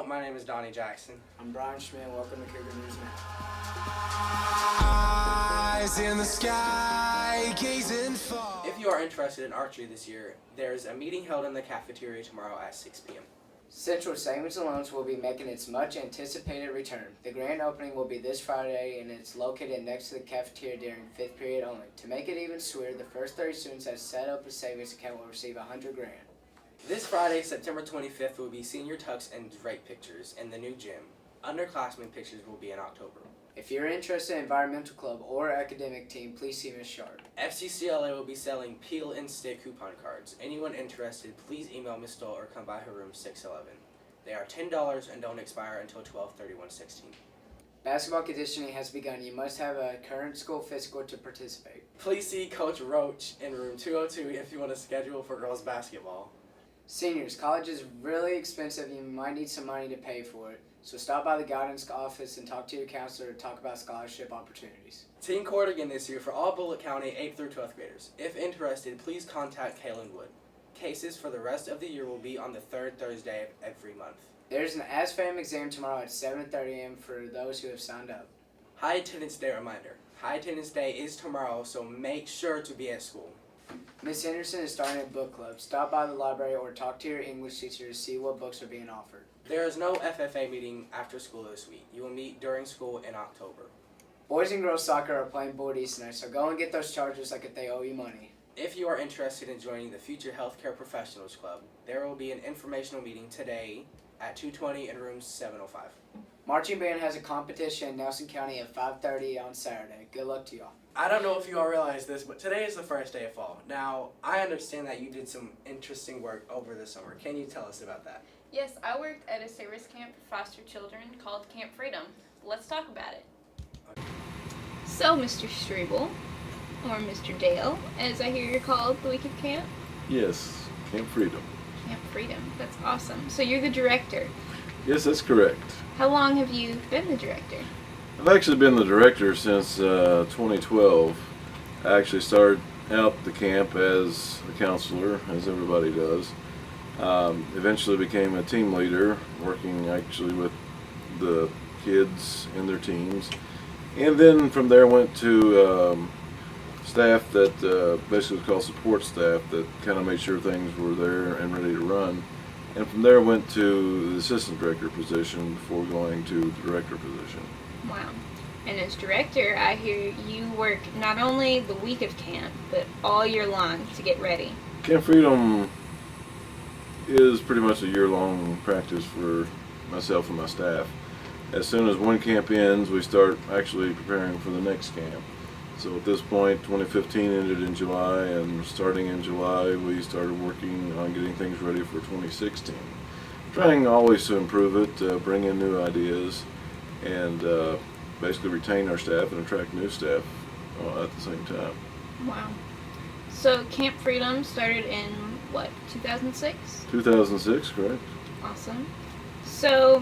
my name is Donnie Jackson. I'm Brian Schmidt. Welcome to Cougar News Now. Eyes in the sky, gazing far. If you are interested in archery this year, there's a meeting held in the cafeteria tomorrow at 6 p.m. Central Savings and Loans will be making its much anticipated return. The grand opening will be this Friday, and it's located next to the cafeteria during 5th period only. To make it even sweeter, the first 30 students that set up a savings account will receive $100 grand. This Friday, September 25th, will be senior tux and drape pictures in the new gym. Underclassmen pictures will be in October. If you're interested in environmental club or academic team, please see Ms. Sharp. FCCLA will be selling peel and stick coupon cards. Anyone interested, please email Ms. Stoll or come by her room 611. They are $10 and don't expire until 12/31/16. Basketball conditioning has begun. You must have a current school physical to participate. Please see Coach Roach in room 202 if you want to schedule for girls basketball. Seniors, college is really expensive. You might need some money to pay for it. So stop by the guidance office and talk to your counselor to talk about scholarship opportunities. Teen court again this year for all Bullitt County 8th through 12th graders. If interested, please contact Kaylin Wood. Cases for the rest of the year will be on the third Thursday of every month. There's an ASFAM exam tomorrow at 7:30 a.m. for those who have signed up. High Attendance Day reminder. High Attendance Day is tomorrow, so make sure to be at school. Miss Henderson is starting a book club. Stop by the library or talk to your English teacher to see what books are being offered. There is no FFA meeting after school this week. You will meet during school in October. Boys and girls soccer are playing Boardies tonight, so go and get those charges like if they owe you money. If you are interested in joining the Future Healthcare Professionals Club, there will be an informational meeting today at 220 in room 705. Marching band has a competition in Nelson County at 5:30 on Saturday. Good luck to y'all. I don't know if you all realize this, but today is the first day of fall. Now, I understand that you did some interesting work over the summer. Can you tell us about that? Yes, I worked at a service camp for foster children called Camp Freedom. Let's talk about it. So, Mr. Strebel, or Mr. Dale, as I hear you're called the week of camp? Yes, Camp Freedom. Camp Freedom, that's awesome. So you're the director. Yes, that's correct. How long have you been the director? I've actually been the director since 2012. I actually started out the camp as a counselor, as everybody does. Eventually became a team leader, working actually with the kids and their teams. And then from there went to staff that basically was called support staff that kind of made sure things were there and ready to run. And from there went to the assistant director position before going to the director position. Wow. And as director, I hear you work not only the week of camp, but all year long to get ready. Camp Freedom is pretty much a year-long practice for myself and my staff. As soon as one camp ends, we start actually preparing for the next camp. So at this point, 2015 ended in July, and starting in July, we started working on getting things ready for 2016. Trying always to improve it, bring in new ideas, and basically retain our staff and attract new staff at the same time. Wow. So Camp Freedom started in, what, 2006? 2006, correct. Awesome. So,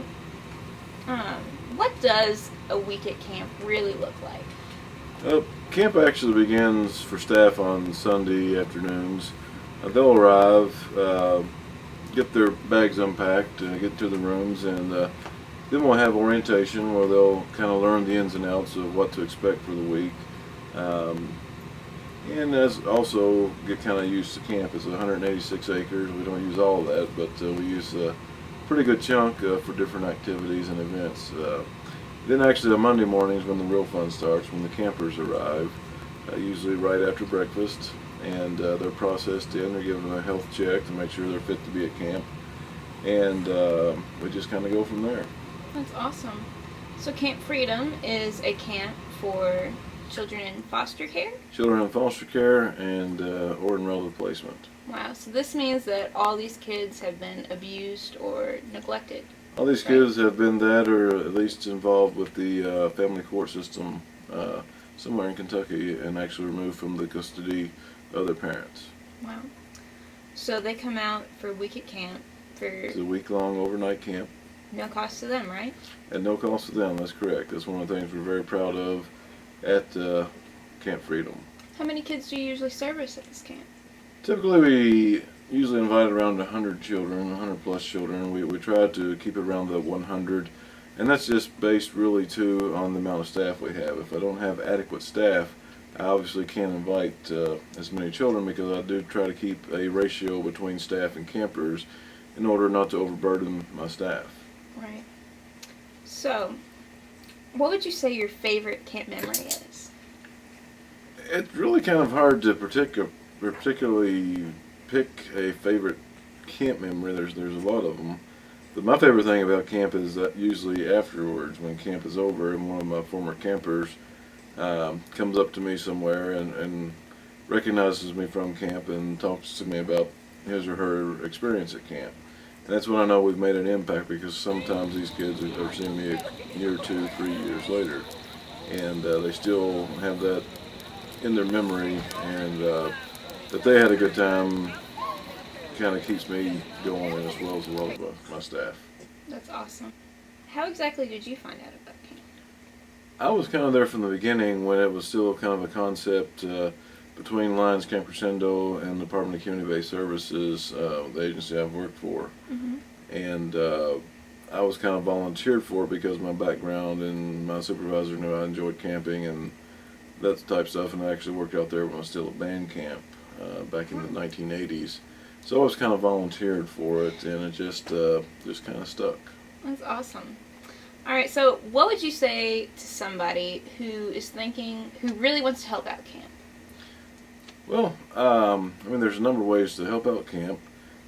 what does a week at camp really look like? Camp actually begins for staff on Sunday afternoons. They'll arrive, get their bags unpacked, get to the rooms, and then we'll have orientation where they'll kind of learn the ins and outs of what to expect for the week. And as also get kind of used to camp. It's 186 acres. We don't use all of that, but we use a pretty good chunk for different activities and events. Then actually on Monday mornings when the real fun starts, when the campers arrive, usually right after breakfast, and they're processed in, they're given a health check to make sure they're fit to be at camp, and we just kind of go from there. That's awesome. So Camp Freedom is a camp for children in foster care? Children in foster care and or in relative placement. Wow, so this means that all these kids have been abused or neglected. All these kids have been that, or at least involved with the family court system somewhere in Kentucky, and actually removed from the custody of their parents. Wow. So they come out for a week at camp for... It's a week-long overnight camp. No cost to them, right? At no cost to them, that's correct. That's one of the things we're very proud of at Camp Freedom. How many kids do you usually service at this camp? Typically we usually invite around 100 children, 100 plus children. We try to keep it around the 100, and that's just based really too on the amount of staff we have. If I don't have adequate staff, I obviously can't invite as many children, because I do try to keep a ratio between staff and campers in order not to overburden my staff. Right. So, what would you say your favorite camp memory is? It's really kind of hard to particularly pick a favorite camp memory. There's a lot of them. But my favorite thing about camp is that usually afterwards, when camp is over, and one of my former campers comes up to me somewhere and recognizes me from camp and talks to me about his or her experience at camp. And that's when I know we've made an impact, because sometimes these kids are seeing me a year, 2, 3 years later, and they still have that in their memory, and that they had a good time kind of keeps me going, as well as a lot of my staff. That's awesome. How exactly did you find out about camp? I was kind of there from the beginning, when it was still kind of a concept between Lions Camp Crescendo and the Department of Community-Based Services, the agency I've worked for. Mm-hmm. And I was kind of volunteered for it because of my background, and my supervisor knew I enjoyed camping and that type of stuff, and I actually worked out there when I was still at band camp back in the 1980s. So I was kind of volunteered for it, and it just kind of stuck. That's awesome. All right, so what would you say to somebody who really wants to help out camp? Well, I mean, there's a number of ways to help out camp.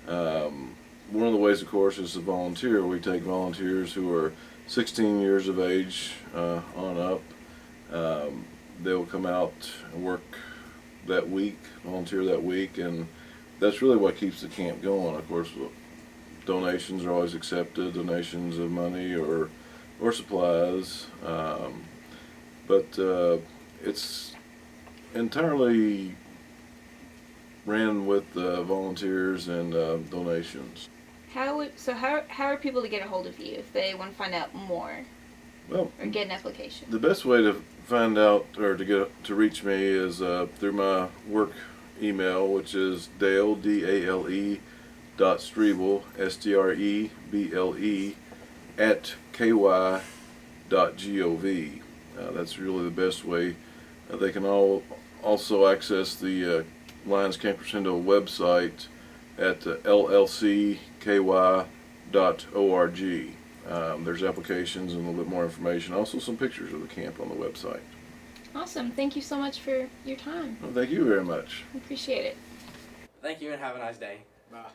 One of the ways, of course, is to volunteer. We take volunteers who are 16 years of age on up. They'll come out and work that week, volunteer that week, and that's really what keeps the camp going. Of course, donations are always accepted, donations of money or supplies, but it's entirely ran with volunteers and donations. How are people to get a hold of you if they want to find out more? Well, or get an application? The best way to find out or to reach me is through my work email, which is Dale, DALE, .Strebel, STREBLE, @ky.gov. That's really the best way. They can also access the Lions Camp Crescendo website at llcky.org. There's applications and a little bit more information. Also some pictures of the camp on the website. Awesome. Thank you so much for your time. Well, thank you very much. I appreciate it. Thank you and have a nice day. Bye.